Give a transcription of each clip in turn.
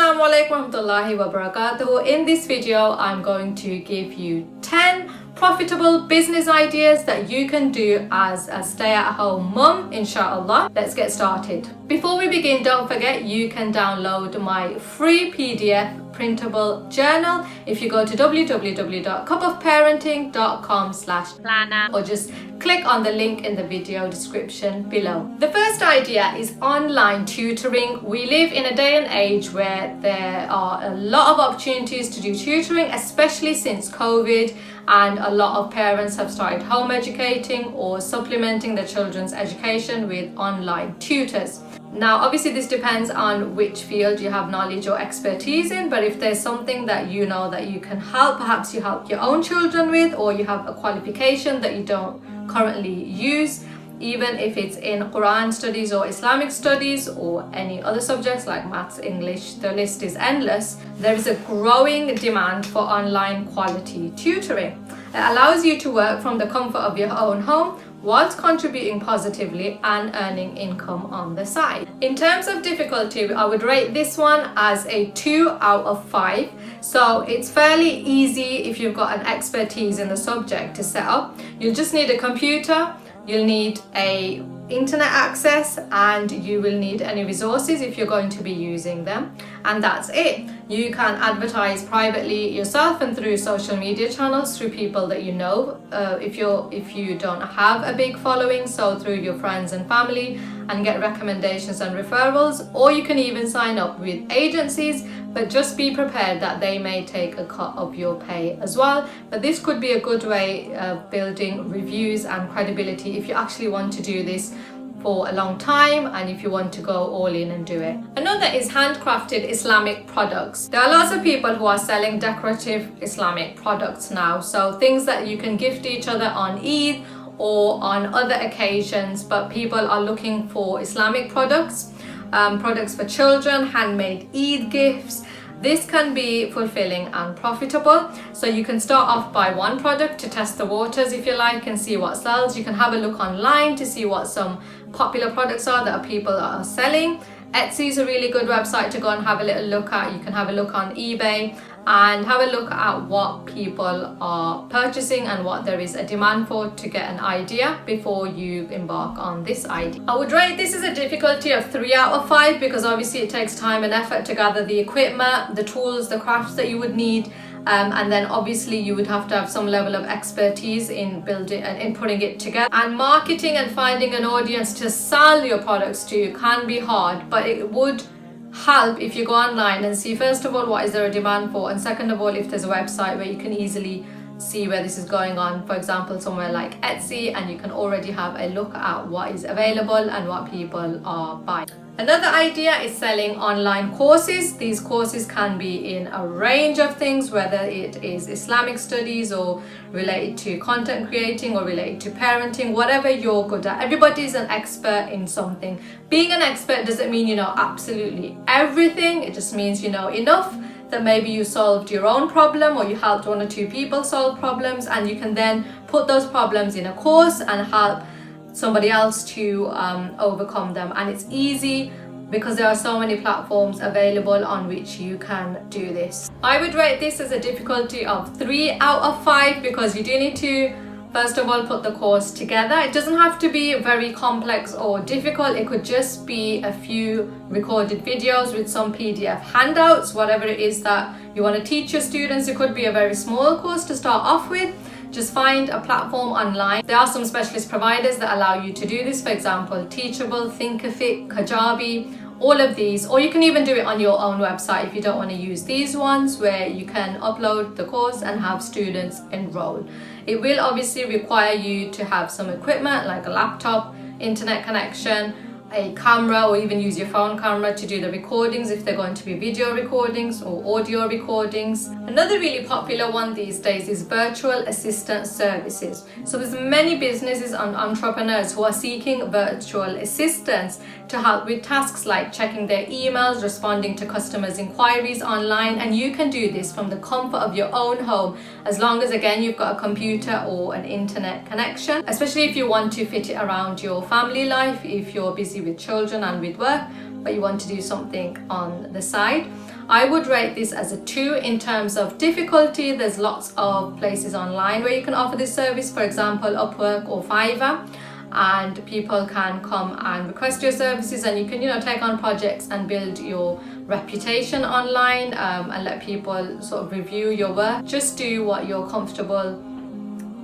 Assalamu alaikum warahmatullahi wabarakatuh. In this video, I'm going to give you 10 profitable business ideas that you can do as a stay-at-home mum, inshallah. Let's get started. Before we begin, don't forget you can download my free PDF printable journal if you go to www.cupofparenting.com/planner or just click on the link in the video description below. The first idea is online tutoring. We live in a day and age where there are a lot of opportunities to do tutoring, especially since COVID, and a lot of parents have started home educating or supplementing their children's education with online tutors. Now, obviously this depends on which field you have knowledge or expertise in, but if there's something that you know that you can help, perhaps you help your own children with, or you have a qualification that you don't currently use, even if it's in Quran studies or Islamic studies or any other subjects like maths, English, the list is endless. There is a growing demand for online quality tutoring. It allows you to work from the comfort of your own home whilst contributing positively and earning income on the side. In terms of difficulty, I would rate this one as a 2 out of 5. So it's fairly easy if you've got an expertise in the subject to set up. You'll just need a computer, you'll need a internet access, and you will need any resources if you're going to be using them, and that's it. You can advertise privately yourself and through social media channels, through people that you know, if you don't have a big following, so through your friends and family, and get recommendations and referrals, or you can even sign up with agencies, but just be prepared that they may take a cut of your pay as well. But this could be a good way of building reviews and credibility if you actually want to do this for a long time and if you want to go all in and do it. Another is handcrafted Islamic products. There are lots of people who are selling decorative Islamic products now, so things that you can gift each other on Eid or on other occasions, but people are looking for Islamic products. Products for children, handmade Eid gifts. This can be fulfilling and profitable. So you can start off by one product to test the waters, if you like, and see what sells. You can have a look online to see what some popular products are that people are selling. Etsy is a really good website to go and have a little look at. You can have a look on eBay and have a look at what people are purchasing and what there is a demand for to get an idea before you embark on this idea. I would rate this as a difficulty of 3 out of 5 because obviously it takes time and effort to gather the equipment, the tools, the crafts that you would need, and then obviously you would have to have some level of expertise in building and in putting it together. And marketing and finding an audience to sell your products to can be hard, but it would help if you go online and see, first of all, what is there a demand for, and second of all, if there's a website where you can easily see where this is going on, for example somewhere like Etsy, and you can already have a look at what is available and what people are buying. Another idea is selling online courses. These courses can be in a range of things, whether it is Islamic studies or related to content creating or related to parenting, whatever you're good at. Everybody is an expert in something. Being an expert doesn't mean you know absolutely everything. It just means you know enough that maybe you solved your own problem or you helped 1 or 2 people solve problems, and you can then put those problems in a course and help somebody else to overcome them. And it's easy because there are so many platforms available on which you can do this. I would rate this as a difficulty of 3 out of 5 because you do need to first of all put the course together. It doesn't have to be very complex or difficult. It could just be a few recorded videos with some PDF handouts, whatever it is that you want to teach your students. It could be a very small course to start off with. Just find a platform online. There are some specialist providers that allow you to do this, for example Teachable, Thinkific, Kajabi, all of these, or you can even do it on your own website if you don't want to use these ones, where you can upload the course and have students enroll. It will obviously require you to have some equipment like a laptop, internet connection, a camera, or even use your phone camera to do the recordings if they're going to be video recordings or audio recordings. Another really popular one these days is virtual assistant services. So there's many businesses and entrepreneurs who are seeking virtual assistants to help with tasks like checking their emails, responding to customers' inquiries online, and you can do this from the comfort of your own home as long as, again, you've got a computer or an internet connection, especially if you want to fit it around your family life, if you're busy with children and with work, but you want to do something on the side. I would rate this as a 2 in terms of difficulty. There's lots of places online where you can offer this service, for example Upwork or Fiverr, and people can come and request your services, and you can, take on projects and build your reputation online, and let people sort of review your work. Just do what you're comfortable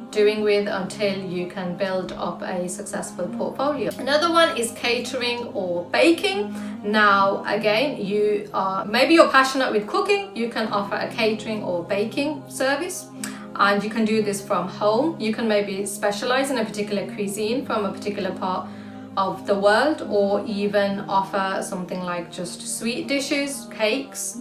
doing with until you can build up a successful portfolio. Another one is catering or baking. Now again, maybe you're passionate with cooking, you can offer a catering or baking service, and you can do this from home. You can maybe specialize in a particular cuisine from a particular part of the world, or even offer something like just sweet dishes, cakes,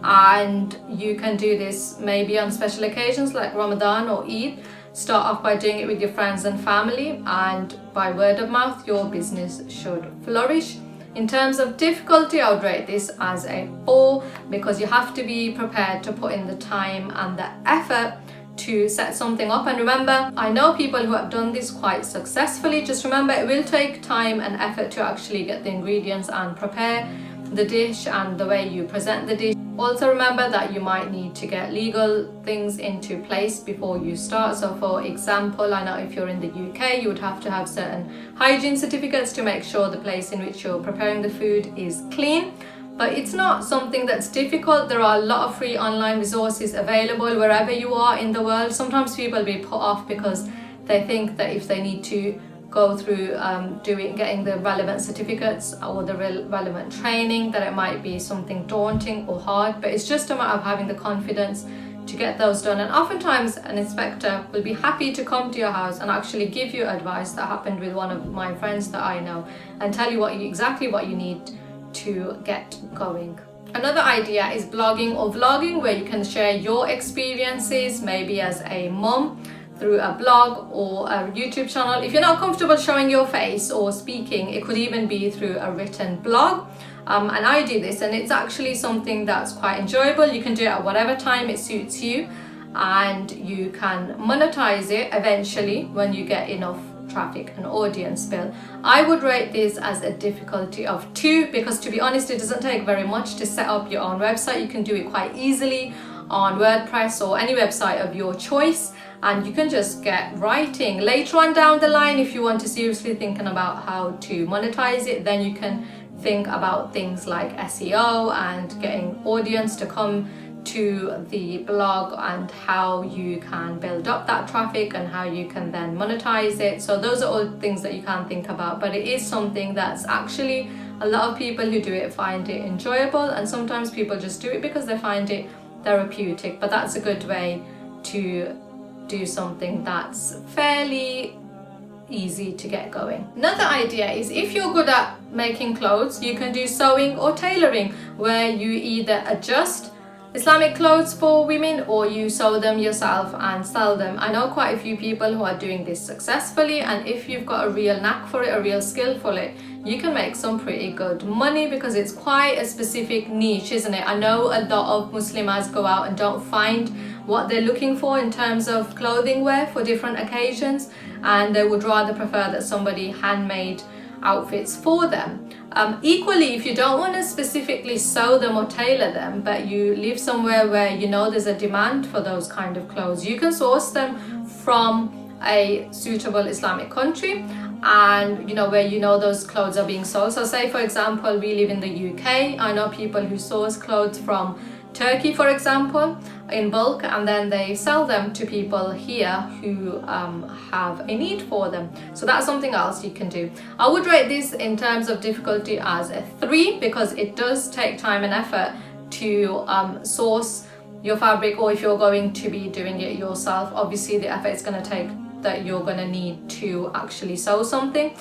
and you can do this maybe on special occasions like Ramadan or Eid. Start off by doing it with your friends and family, and by word of mouth your business should flourish. In terms of difficulty, I would rate this as a 4 because you have to be prepared to put in the time and the effort to set something up. And remember, I know people who have done this quite successfully. Just remember, it will take time and effort to actually get the ingredients and prepare the dish and the way you present the dish. Also remember that you might need to get legal things into place before you start. So for example, I know if you're in the UK, you would have to have certain hygiene certificates to make sure the place in which you're preparing the food is clean. But it's not something that's difficult. There are a lot of free online resources available wherever you are in the world. Sometimes people be put off because they think that if they need to go through getting the relevant certificates or the relevant training, that it might be something daunting or hard. But it's just a matter of having the confidence to get those done. And oftentimes an inspector will be happy to come to your house and actually give you advice. That happened with one of my friends that I know, and tell you exactly what you need to get going. Another idea is blogging or vlogging, where you can share your experiences, maybe as a mum, through a blog or a YouTube channel. If you're not comfortable showing your face or speaking, it could even be through a written blog. And I do this, and it's actually something that's quite enjoyable. You can do it at whatever time it suits you, and you can monetize it eventually when you get enough traffic and audience build. I would rate this as a difficulty of 2 because, to be honest, it doesn't take very much to set up your own website. You can do it quite easily on WordPress or any website of your choice, and you can just get writing. Later on down the line, if you want to seriously thinking about how to monetize it, then you can think about things like SEO and getting audience to come to the blog, and how you can build up that traffic and how you can then monetize it. So those are all things that you can think about, but it is something that's actually a lot of people who do it find it enjoyable, and sometimes people just do it because they find it therapeutic. But that's a good way to do something that's fairly easy to get going. Another idea is, if you're good at making clothes, you can do sewing or tailoring, where you either adjust Islamic clothes for women or you sew them yourself and sell them. I know quite a few people who are doing this successfully, and if you've got a real knack for it, a real skill for it, you can make some pretty good money because it's quite a specific niche, isn't it? I know a lot of Muslimas go out and don't find what they're looking for in terms of clothing wear for different occasions, and they would rather prefer that somebody handmade outfits for them. Equally, if you don't want to specifically sew them or tailor them, but you live somewhere where you know there's a demand for those kind of clothes, you can source them from a suitable Islamic country, and where those clothes are being sold. So say for example, we live in the UK. I know people who source clothes from Turkey, for example, in bulk, and then they sell them to people here who have a need for them. So that's something else you can do. I would rate this in terms of difficulty as a 3 because it does take time and effort to source your fabric, or if you're going to be doing it yourself, obviously the effort is going to take that you're going to need to actually sew something.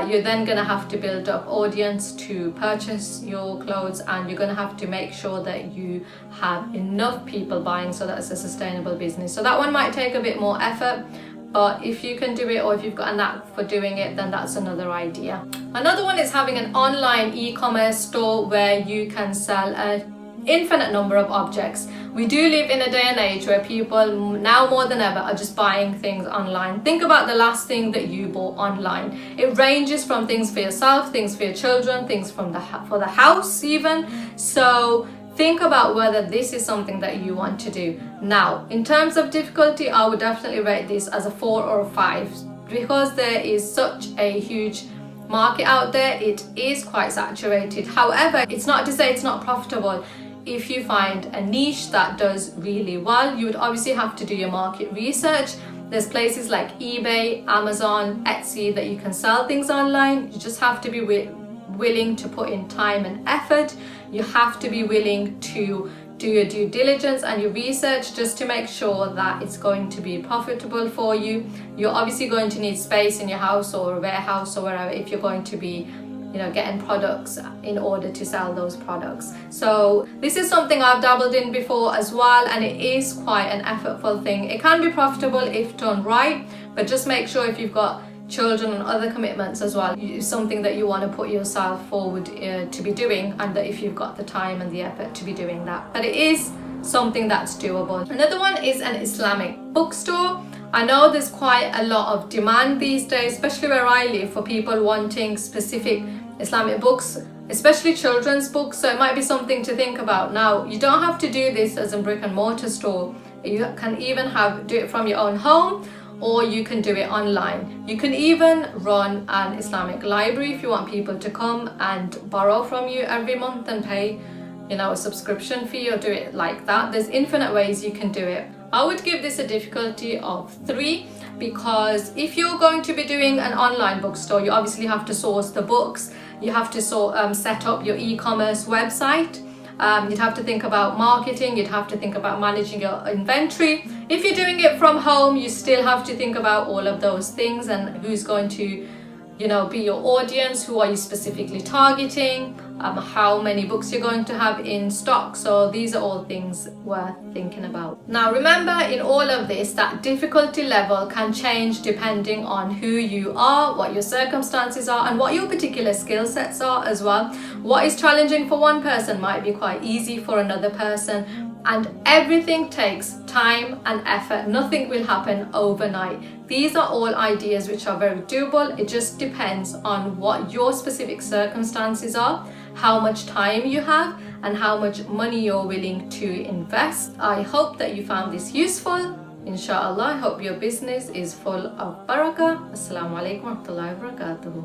You're then going to have to build up audience to purchase your clothes, and you're going to have to make sure that you have enough people buying so that it's a sustainable business. So that one might take a bit more effort, but if you can do it, or if you've got a knack for doing it, then that's another idea. Another one is having an online e-commerce store where you can sell an infinite number of objects. We do live in a day and age where people now more than ever are just buying things online. Think about the last thing that you bought online. It ranges from things for yourself, things for your children, things for the house even. So think about whether this is something that you want to do. Now, in terms of difficulty, I would definitely rate this as a 4 or a 5 because there is such a huge market out there. It is quite saturated. However, it's not to say it's not profitable. If you find a niche that does really well, you would obviously have to do your market research. There's places like eBay, Amazon, Etsy that you can sell things online. You just have to be willing to put in time and effort. You have to be willing to do your due diligence and your research just to make sure that it's going to be profitable for you. You're obviously going to need space in your house or a warehouse or wherever if you're going to be, you know, getting products in order to sell those products. So this is something I've dabbled in before as well, and it is quite an effortful thing. It can be profitable if done right, but just make sure if you've got children and other commitments as well, it's something that you want to put yourself forward to be doing, and that if you've got the time and the effort to be doing that. But it is something that's doable. Another one is an Islamic bookstore. I know there's quite a lot of demand these days, especially where I live, for people wanting specific Islamic books, especially children's books. So it might be something to think about. Now, you don't have to do this as a brick and mortar store. You can even do it from your own home, or you can do it online. You can even run an Islamic library if you want people to come and borrow from you every month and pay, you know, a subscription fee, or do it like that. There's infinite ways you can do it. I would give this a difficulty of 3 because if you're going to be doing an online bookstore, you obviously have to source the books. You have to set up your e-commerce website. You'd have to think about marketing. You'd have to think about managing your inventory. If you're doing it from home, you still have to think about all of those things and who's going to, you know, be your audience, who are you specifically targeting, how many books you're going to have in stock. So these are all things worth thinking about. Now remember, in all of this, that difficulty level can change depending on who you are, what your circumstances are, and what your particular skill sets are as well. What is challenging for one person might be quite easy for another person. And everything takes time and effort. Nothing will happen overnight. These are all ideas which are very doable. It just depends on what your specific circumstances are, how much time you have, and how much money you're willing to invest. I hope that you found this useful. Inshallah, I hope your business is full of barakah. Assalamu alaikum wa rahmatullahi wa barakatuh.